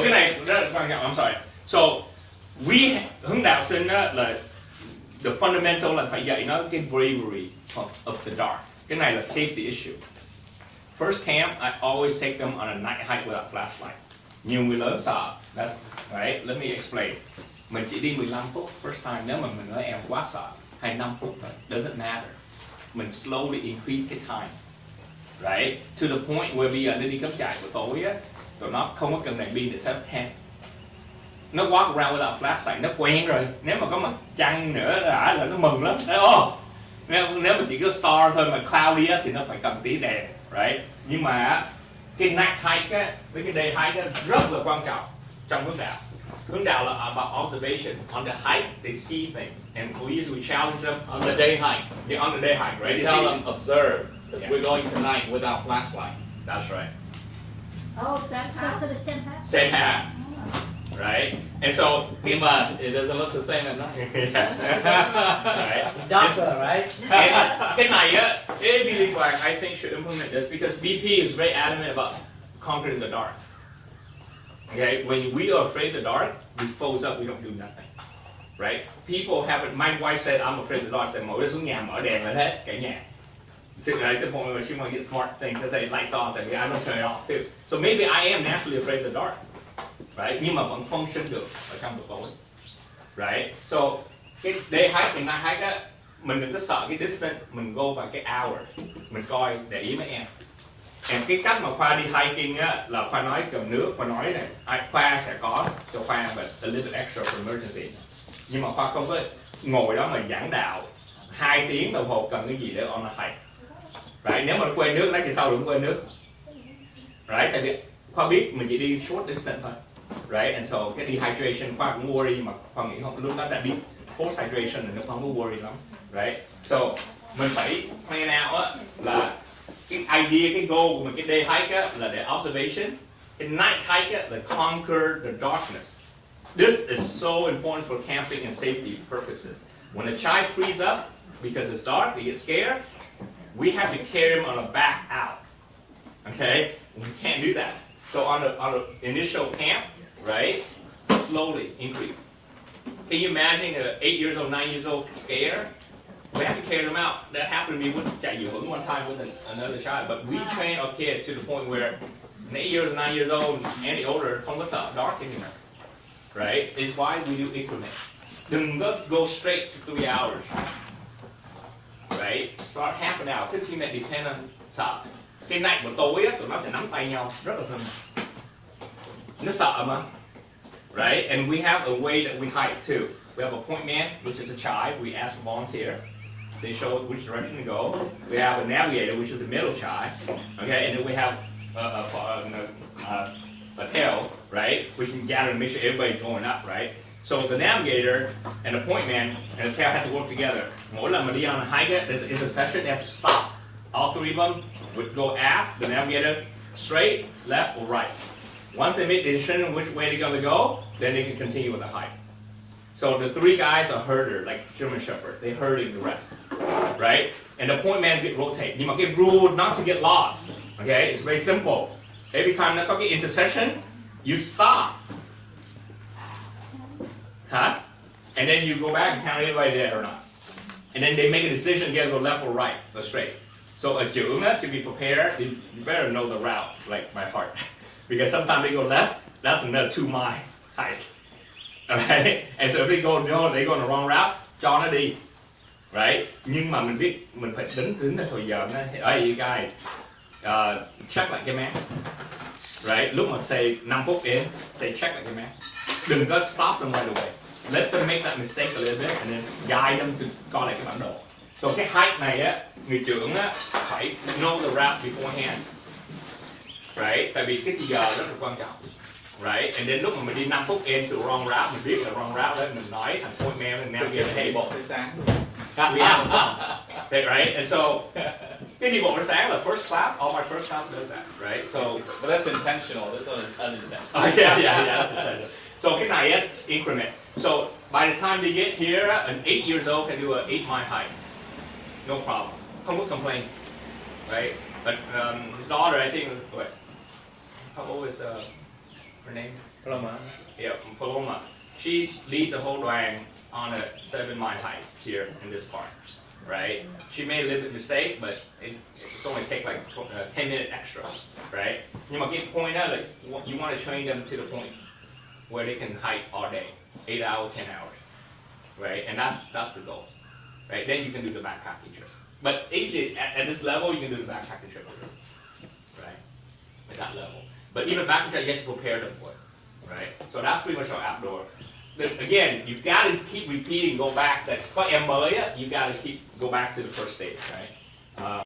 cái này rất là quan trọng. I'm sorry. So hướng đạo sinh á, là the fundamental là phải dạy nó cái bravery of the dark. Cái này là safety issue. First camp, I always take them on a night hike without flashlight. Nhiều người lớn sợ. That's right. Let me explain. Mình chỉ đi 15 phút first time. Nếu mà mình nói em quá sợ, hay 5 phút thôi, doesn't matter. Mình slowly increase cái time. Right? To the point where bây giờ nó đi cắm trại buổi tối á, tụi nó không có cần đèn pin để set up tent. Nó walk around without flashlight, nó quen rồi. Nếu mà có mặt trăng nữa là nó mừng lắm. Nếu mà chỉ có star thôi mà cloudy á, thì nó phải cầm tí đèn, right? Nhưng mà cái night hike á, với cái day hike á, rất là quan trọng trong hướng đạo. Hướng đạo là about observation. On the hike, they see things, and we usually challenge them On the day hike. Yeah, on the day hike, right? We tell them observe, because we're going tonight without flashlight. That's right. Oh, same path. So the same path. Same path, right? And so, Nhưng mà it doesn't look the same at night. right? Doctor, right? And cái này á, every like I think should implement this because BP is very adamant about conquering the dark. Okay, when we are afraid of the dark, we froze up, we don't do nothing. Right? People have it. My wife said, "I'm afraid of the dark." Thì mỗi đứa xuống nhà mở đèn lên hết cả nhà. So I just want to, she want to get smart thing to say lights on. Tại vì I don't turn it off too. So maybe I am naturally afraid of the dark. Right? Nhưng mà vẫn function được ở trong buổi tối. Right? So cái day hike, cái night hike á, mình đừng có sợ cái distance, mình go vào cái hour, mình coi để ý mấy em. Cái cách mà Khoa đi hiking á, là Khoa nói cầm nước, Khoa nói này, Khoa sẽ có cho Khoa but a little bit extra for emergency. Nhưng mà Khoa không có ngồi đó mà giảng đạo 2 tiếng đồng hồ cần cái gì để on a hike. Right? Nếu mà quên nước, nói thì sau đừng quên nước. Right? Tại vì Khoa biết mình chỉ đi short distance thôi. Right? And so cái dehydration Khoa cũng worry mà Khoa nghĩ không, lúc đó đã đi post hydration thì nó không có worry lắm. Right? So mình phải plan out á, là cái idea, cái goal của mình cái day hike á, là để observation. Cái night hike á, là conquer the darkness. This is so important for camping and safety purposes. When a child frees up because it's dark, they get scared, we have to carry them on a back out. Okay? We can't do that. So on the initial camp, right, slowly increase. Can you imagine an 8 years old, 9 years old scared? We have to carry them out. That happened to me with chạy dù Huấn one time with another child. But we train our kids to the point where 8 years, 9 years old, any older, không có sợ dark anymore. Right? It's why we do increment. Đừng có go straight to 3 hours. Right? Start half an hour, 15 minutes, depend on sợ. Cái night buổi tối á, tụi nó sẽ nắm tay nhau rất là thân. Nó sợ mà. Right? And we have a way that we hike too. We have a point man, which is a child. We ask a volunteer. They show us which direction to go. We have a navigator, which is the middle child. Okay, and then we have a tail, right? Which can gather and make sure everybody's going up, right? So the navigator and the point man and the tail have to work together. Mỗi lần mà đi on a hike, there's an intersection, they have to stop. All 3 of them would go ask the navigator straight, left, or right. Once they make the decision which way they're going to go, then they can continue with the hike. So the 3 guys are herder, like German Shepherd. They herding the rest, right? And the point man get rotate. Nhưng mà cái rule not to get lost, okay? It's very simple. Every time nó có cái intersection, you stop. Huh? And then you go back and count everybody there or not. And then they make a decision, you go left or right, or straight. So a trưởng, to be prepared, you better know the route, like by heart. Because sometimes they go left, that's another 2-mile hike. Alright? And so if they go on the wrong route, cho nó đi. Right? Nhưng mà mình biết, mình phải tính là thời giờ nó, hey you guys, check lại cái map. Right? Lúc mà say 5 phút in, say check lại cái map. Đừng có stop them right away. Let them make that mistake a little bit and then guide them to coi lại cái bản đồ. So cái hike này á, người trưởng á, phải know the route beforehand. Right? Tại vì cái giờ rất là quan trọng. Right? And then lúc mà mình đi 5 phút into wrong route, mình biết là wrong route đó, mình nói thằng point man and navigator hey bộ tới sáng. Right? And so cái đi bộ tới sáng là first class, all my first class does that, right? So But that's intentional, that's unintentional. yeah, that's intentional. So cái này á, increment. So by the time they get here, an 8 years old can do an 8-mile hike. No problem. Không có complain. Right? But his daughter, I think, how old is her name? Paloma. Yeah, from Paloma. She lead the whole Đoàn on a 7-mile hike here in this park, right? She made a little bit mistake, but it's only take like 10 minutes extra, right? Nhưng mà cái point là you want to train them to the point where they can hike all day, 8 hours, 10 hours, right? And that's the goal, right? Then you can do the backpacking trip. But easy at this level, you can do the backpacking trip, right? At that level. But even backpacking trip, you have to prepare them for it, right? So that's pretty much our outdoor. Again, you got to keep repeating, go back. That có em mới, you got to keep go back to the first stage, right?